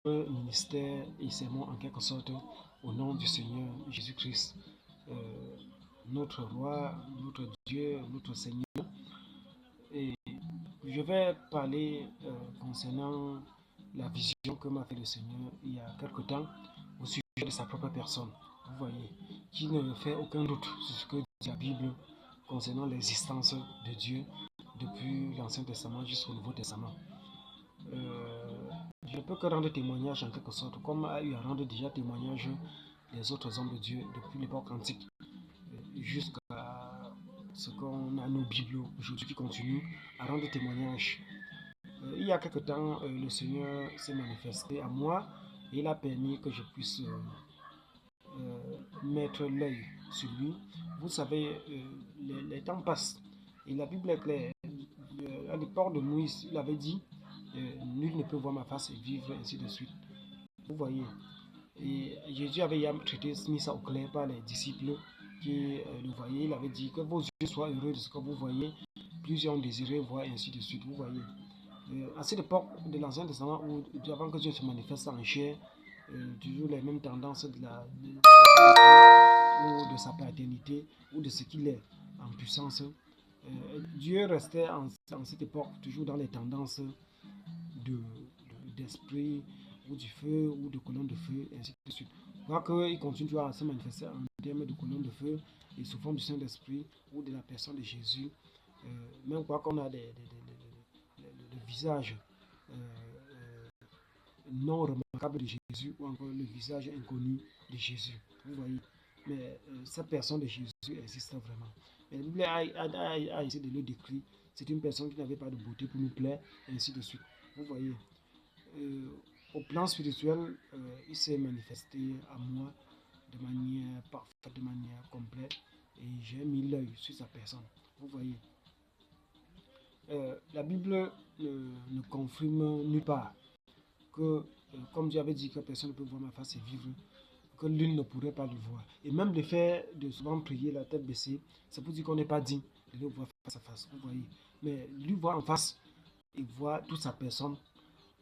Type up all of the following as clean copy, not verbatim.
ministère et sermon en quelque sorte au nom du Seigneur Jésus-Christ, notre roi, notre Dieu, notre Seigneur. Et je vais parler concernant la vision que m'a fait le Seigneur il y a quelque temps au sujet de sa propre personne. Vous voyez, qui ne fait aucun doute sur ce que dit la Bible concernant l'existence de Dieu depuis l'Ancien Testament jusqu'au Nouveau Testament. Je ne peux que rendre témoignage en quelque sorte, comme a eu à rendre déjà témoignage les autres hommes de Dieu depuis l'époque antique jusqu'à ce qu'on a nos Bibles aujourd'hui qui continuent à rendre témoignage. Il y a quelque temps, le Seigneur s'est manifesté à moi et il a permis que je puisse mettre l'œil sur lui. Vous savez, les temps passent et la Bible est claire. À l'époque de Moïse, il avait dit nul ne peut voir ma face et vivre, ainsi de suite. Vous voyez. Et Jésus avait mis ça au clair par les disciples qui le voyaient. Il avait dit que vos yeux soient heureux de ce que vous voyez. Plusieurs ont désiré voir, ainsi de suite. Vous voyez. À cette époque de l'Ancien Testament, avant que Dieu se manifeste en chair, toujours les mêmes tendances de ou de sa paternité ou de ce qu'il est en puissance. Dieu restait en cette époque toujours dans les tendances d'esprit ou du feu ou de colonne de feu, ainsi de suite. Voir qu'il continue à se manifester en termes de colonne de feu et sous forme du Saint-Esprit ou de la personne de Jésus. Même quoi qu'on a le visage non remarquable de Jésus ou encore le visage inconnu de Jésus. Vous voyez. Mais cette personne de Jésus existe vraiment. Mais la Bible a essayé de le décrire. C'est une personne qui n'avait pas de beauté pour nous plaire, et ainsi de suite. Vous voyez. Au plan spirituel, il s'est manifesté à moi de manière parfaite, de manière complète. Et j'ai mis l'œil sur sa personne. Vous voyez. La Bible ne confirme nulle part que, comme Dieu avait dit que personne ne peut voir ma face et vivre, que l'une ne pourrait pas le voir. Et même le fait de souvent prier la tête baissée, c'est pour dire qu'on n'est pas digne de le voir face à face. Vous voyez. Mais lui voir en face et voir toute sa personne,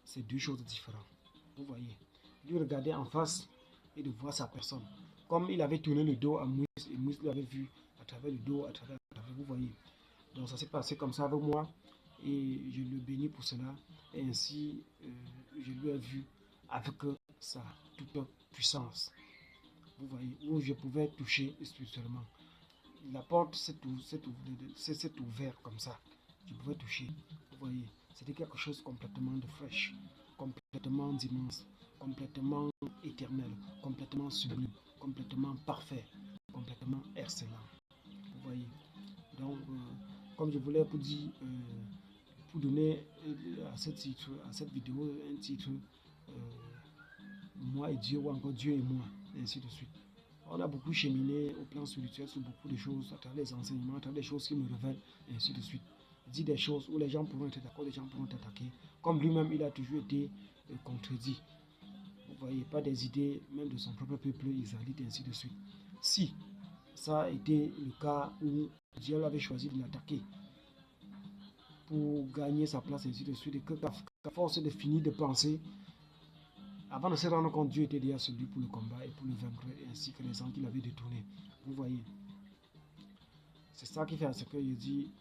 c'est deux choses différentes. Vous voyez. Lui regarder en face et de voir sa personne. Comme il avait tourné le dos à Moïse et Moïse l'avait vu à travers le dos, à travers, vous voyez. Donc ça s'est passé comme ça avec moi et je le bénis pour cela. Et ainsi, je lui ai vu avec sa toute puissance. Vous voyez, où je pouvais toucher spirituellement. La porte s'est ouverte comme ça. Je pouvais toucher. Vous voyez, c'était quelque chose complètement de fraîche, complètement d'immense, complètement éternel, complètement sublime, complètement parfait, complètement excellent. Vous voyez. Donc, comme je voulais vous dire, pour donner à ce titre, à cette vidéo, un titre, moi et Dieu, ou encore Dieu et moi, et ainsi de suite. On a beaucoup cheminé au plan spirituel sur beaucoup de choses, à travers les enseignements, à travers des choses qui me révèlent, et ainsi de suite. Dit des choses où les gens pourront être d'accord, les gens pourront attaquer. Comme lui-même, il a toujours été contredit. Vous voyez, pas des idées, même de son propre peuple israélite, et ainsi de suite. Si ça a été le cas où Dieu avait choisi de l'attaquer pour gagner sa place, et ainsi de suite, et qu'à force de finir de penser, avant de se rendre compte, Dieu était déjà celui pour le combat et pour le vaincre, ainsi que les gens qu'il avait détournés. Vous voyez. C'est ça qui fait à ce que je dis,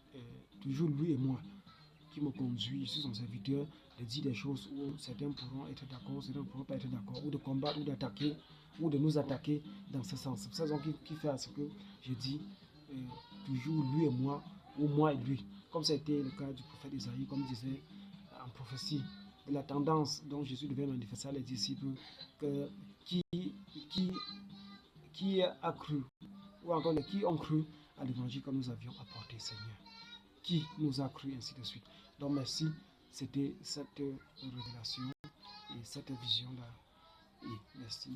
toujours lui et moi, qui me conduit, je suis son serviteur, de dire des choses où certains pourront être d'accord, certains ne pourront pas être d'accord, ou de combattre, ou d'attaquer, ou de nous attaquer dans ce sens. C'est ça qui fait à ce que je dis, toujours lui et moi, ou moi et lui. Comme ça a été le cas du prophète Isaïe, comme disait en prophétie, de la tendance dont Jésus devait manifester à les disciples, que, qui a cru, ou encore qui ont cru à l'évangile que nous avions apporté, Seigneur. Qui nous a cru, ainsi de suite. Donc merci, c'était cette révélation et cette vision-là. Et merci.